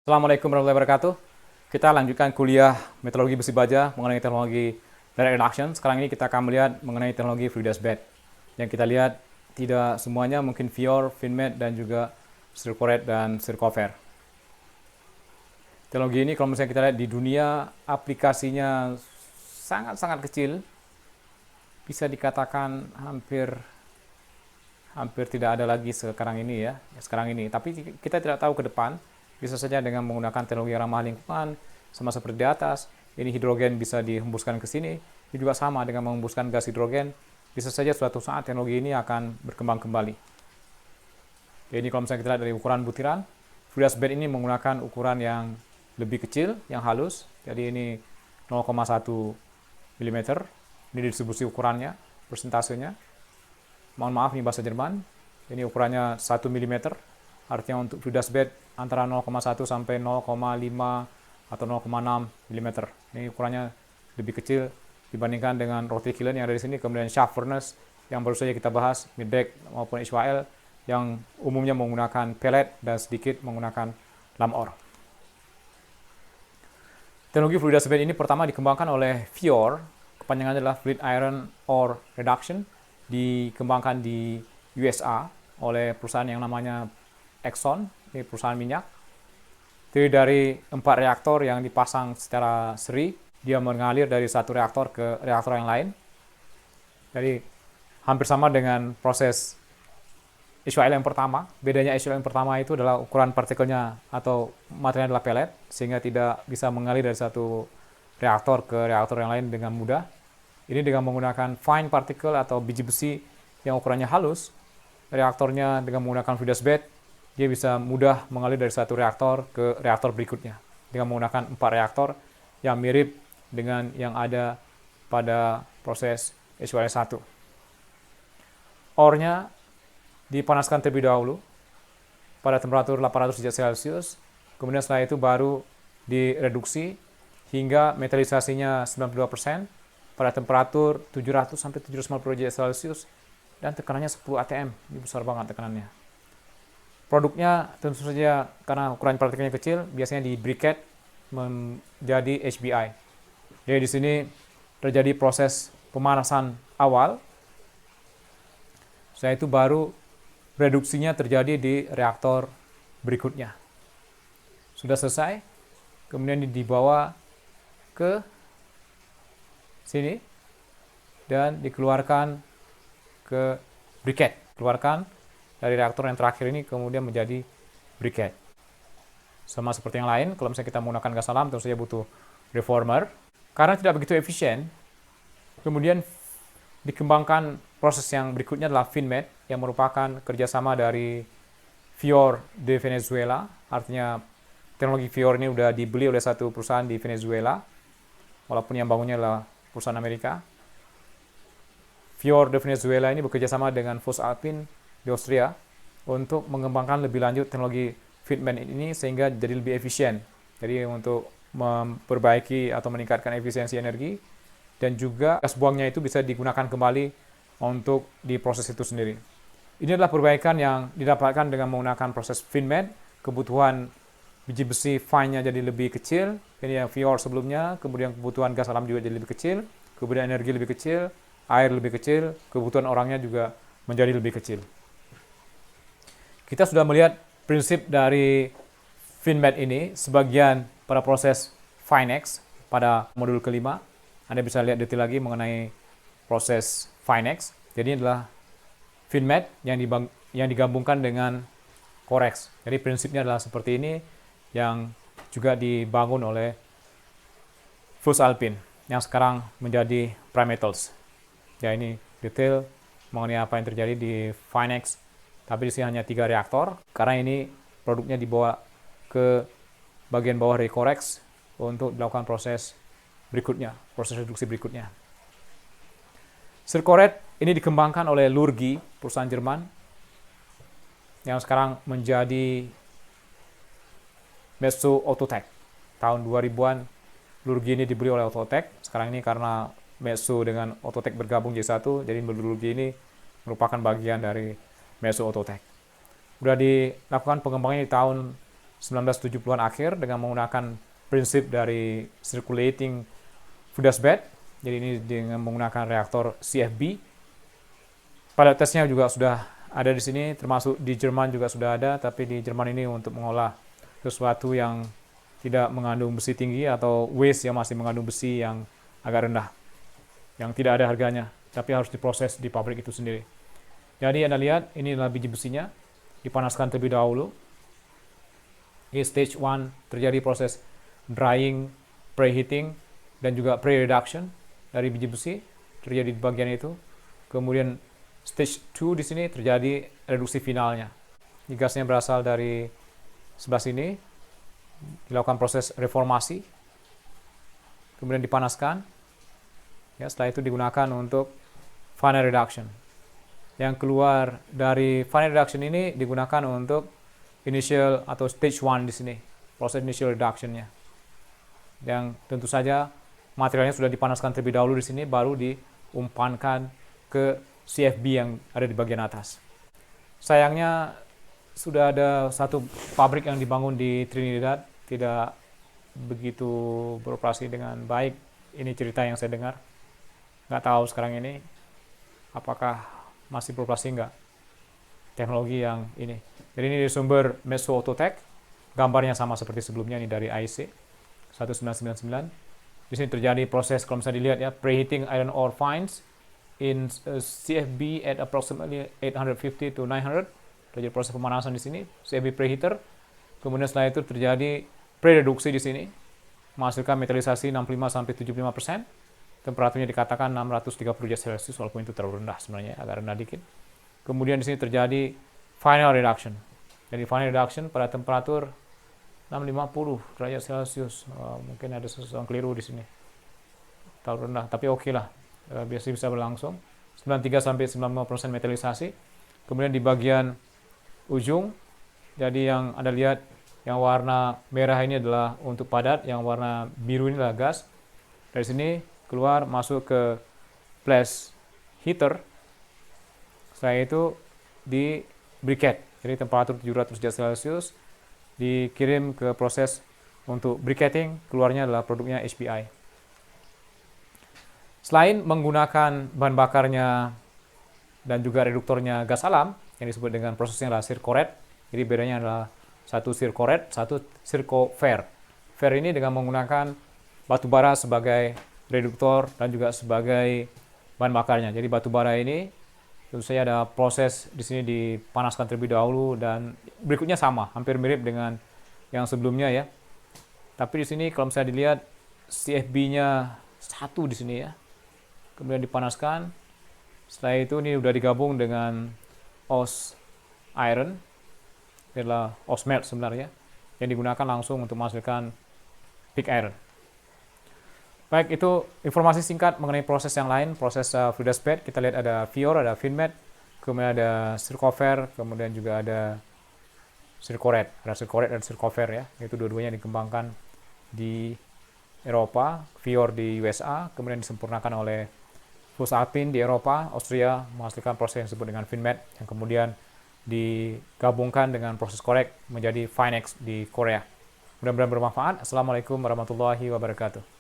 Assalamualaikum warahmatullahi wabarakatuh. Kita lanjutkan kuliah meteorologi besi baja mengenai teknologi direct reduction. Sekarang ini kita akan melihat mengenai teknologi fluidized bed. Yang kita lihat tidak semuanya mungkin Fior, Finmed, dan juga Circoret dan Circover. Teknologi ini kalau misalnya kita lihat di dunia aplikasinya sangat-sangat kecil, bisa dikatakan hampir tidak ada lagi sekarang ini ya, sekarang ini. Tapi kita tidak tahu ke depan. Bisa saja dengan menggunakan teknologi ramah lingkungan, sama seperti di atas, ini hidrogen bisa dihembuskan ke sini, ini juga sama dengan menghembuskan gas hidrogen, bisa saja suatu saat teknologi ini akan berkembang kembali. Jadi kalau misalnya kita lihat dari ukuran butiran, fluidized bed ini menggunakan ukuran yang lebih kecil, yang halus, jadi ini 0,1 mm, ini distribusi ukurannya, persentasenya. Mohon maaf ini bahasa Jerman, ini ukurannya 1 mm, artinya untuk fluidized bed antara 0,1 sampai 0,5 atau 0,6 mm. Ini ukurannya lebih kecil dibandingkan dengan rotary kiln yang ada di sini. Kemudian shaft furnace yang baru saja kita bahas, Middeck maupun HYL yang umumnya menggunakan pellet dan sedikit menggunakan lamor. Teknologi fluidized bed ini pertama dikembangkan oleh Fior, kepanjangannya adalah Fluid Iron Ore Reduction, dikembangkan di USA oleh perusahaan yang namanya Exxon, ini perusahaan minyak. Terdiri dari 4 reaktor yang dipasang secara seri, dia mengalir dari satu reaktor ke reaktor yang lain. Jadi hampir sama dengan proses HYL yang pertama. Bedanya HYL yang pertama itu adalah ukuran partikelnya atau materialnya adalah pellet, sehingga tidak bisa mengalir dari satu reaktor ke reaktor yang lain dengan mudah. Ini dengan menggunakan fine particle atau biji besi yang ukurannya halus, reaktornya dengan menggunakan fluidized bed, dia bisa mudah mengalir dari satu reaktor ke reaktor berikutnya dengan menggunakan 4 reaktor yang mirip dengan yang ada pada proses HYL1. Ore-nya dipanaskan terlebih dahulu pada temperatur 800 derajat Celcius, kemudian setelah itu baru direduksi hingga metalisasinya 92% pada temperatur 700 sampai 750 derajat Celcius dan tekanannya 10 atm. Ini besar banget tekanannya. Produknya tentu saja karena ukuran partikelnya kecil, biasanya di briquette menjadi HBI. Jadi di sini terjadi proses pemanasan awal. Setelah itu baru reduksinya terjadi di reaktor berikutnya. Sudah selesai, kemudian dibawa ke sini dan dikeluarkan ke briquette. Keluarkan dari reaktor yang terakhir ini kemudian menjadi briquette. Sama seperti yang lain, kalau misalnya kita menggunakan gas alam tentu saja butuh reformer. Karena tidak begitu efisien, kemudian dikembangkan proses yang berikutnya adalah Finmed, yang merupakan kerjasama dari Fior de Venezuela. Artinya teknologi Fior ini sudah dibeli oleh satu perusahaan di Venezuela, walaupun yang bangunnya adalah perusahaan Amerika. Fior de Venezuela ini bekerjasama dengan voestalpine di Austria untuk mengembangkan lebih lanjut teknologi Finmed ini sehingga jadi lebih efisien. Jadi untuk memperbaiki atau meningkatkan efisiensi energi dan juga gas buangnya itu bisa digunakan kembali untuk diproses itu sendiri. Ini adalah perbaikan yang didapatkan dengan menggunakan proses Finmed. Kebutuhan biji besi fine-nya jadi lebih kecil, ini yang Fior sebelumnya, kemudian kebutuhan gas alam juga jadi lebih kecil, kemudian energi lebih kecil, air lebih kecil, kebutuhan orangnya juga menjadi lebih kecil. Kita sudah melihat prinsip dari Finmed ini sebagian pada proses Finex pada modul kelima. Anda bisa lihat detail lagi mengenai proses Finex. Jadi ini adalah Finmed yang digabungkan dengan Corex. Jadi prinsipnya adalah seperti ini yang juga dibangun oleh voestalpine yang sekarang menjadi Primetals. Ya, ini detail mengenai apa yang terjadi di Finex. Tapi di sini hanya 3 reaktor, karena ini produknya dibawa ke bagian bawah dari Corex untuk dilakukan proses berikutnya, proses reduksi berikutnya. Circoret ini dikembangkan oleh Lurgi, perusahaan Jerman, yang sekarang menjadi Metso Outotec. Tahun 2000-an, Lurgi ini dibeli oleh Outotec. Sekarang ini karena Metso dengan Outotec bergabung jadi satu, jadi Lurgi ini merupakan bagian dari Metso Outotec. Sudah dilakukan pengembangannya di tahun 1970-an akhir dengan menggunakan prinsip dari circulating Foudas bed. Jadi ini dengan menggunakan reaktor CFB. Pada tesnya juga sudah ada di sini, termasuk di Jerman juga sudah ada, tapi di Jerman ini untuk mengolah sesuatu yang tidak mengandung besi tinggi atau waste yang masih mengandung besi yang agak rendah, yang tidak ada harganya, tapi harus diproses di pabrik itu sendiri. Jadi Anda lihat, ini adalah biji besinya, dipanaskan terlebih dahulu. Di stage 1 terjadi proses drying, preheating, dan juga pre-reduction dari biji besi terjadi di bagian itu. Kemudian stage 2 di sini terjadi reduksi finalnya. Gasnya berasal dari sebelah sini, dilakukan proses reformasi, kemudian dipanaskan. Ya, setelah itu digunakan untuk final reduction. Yang keluar dari final reduction ini digunakan untuk initial atau stage 1 di sini, proses initial reductionnya. Yang tentu saja materialnya sudah dipanaskan terlebih dahulu di sini, baru diumpankan ke CFB yang ada di bagian atas. Sayangnya sudah ada satu pabrik yang dibangun di Trinidad, tidak begitu beroperasi dengan baik. Ini cerita yang saya dengar. Nggak tahu sekarang ini apakah masih beroperasi nggak teknologi yang ini. Jadi ini dari sumber Meso Autotech, gambarnya sama seperti sebelumnya, ini dari IC 1999. Di sini terjadi proses, kalau misalnya dilihat ya, preheating iron ore fines in CFB at approximately 850 to 900. Terjadi proses pemanasan di sini, CFB preheater. Kemudian setelah itu terjadi pre-reduksi di sini, menghasilkan metalisasi 65 sampai 75%. Temperaturnya dikatakan 630 derajat Celcius, walaupun itu terlalu rendah sebenarnya, agak rendah dikit. Kemudian di sini terjadi final reduction. Jadi final reduction pada temperatur 650 derajat Celcius. Mungkin ada sesuatu yang keliru di sini, terlalu rendah, tapi oke lah, biasa bisa berlangsung. 93 sampai 95% metalisasi. Kemudian di bagian ujung, jadi yang Anda lihat yang warna merah ini adalah untuk padat, yang warna biru ini adalah gas. Dari sini keluar masuk ke flash heater. Setelah itu di briquette, jadi temperatur 700 derajat Celcius, dikirim ke proses untuk briquetting, keluarnya adalah produknya HBI. Selain menggunakan bahan bakarnya dan juga reduktornya gas alam, yang disebut dengan prosesnya adalah Circoret. Jadi bedanya adalah satu Circoret, satu Circofer. Fer ini dengan menggunakan batu bara sebagai reduktor dan juga sebagai bahan bakarnya. Jadi batu bara ini tentu saja ada proses di sini dipanaskan terlebih dahulu, dan berikutnya sama, hampir mirip dengan yang sebelumnya ya. Tapi di sini kalau misalnya dilihat CFB-nya satu di sini ya. Kemudian dipanaskan. Setelah itu ini udah digabung dengan os iron. Ini adalah os melt sebenarnya, yang digunakan langsung untuk menghasilkan pig iron. Baik, itu informasi singkat mengenai proses yang lain, proses Foudas bed. Kita lihat ada Fior, ada Finmet, kemudian ada Circofer, kemudian juga ada Circoret. Ada Circoret dan Circofer ya. Itu dua-duanya dikembangkan di Eropa, Fior di USA, kemudian disempurnakan oleh voestalpine di Eropa, Austria, menghasilkan proses yang disebut dengan Finmet, yang kemudian digabungkan dengan proses korek menjadi Finex di Korea. Mudah-mudahan bermanfaat. Assalamualaikum warahmatullahi wabarakatuh.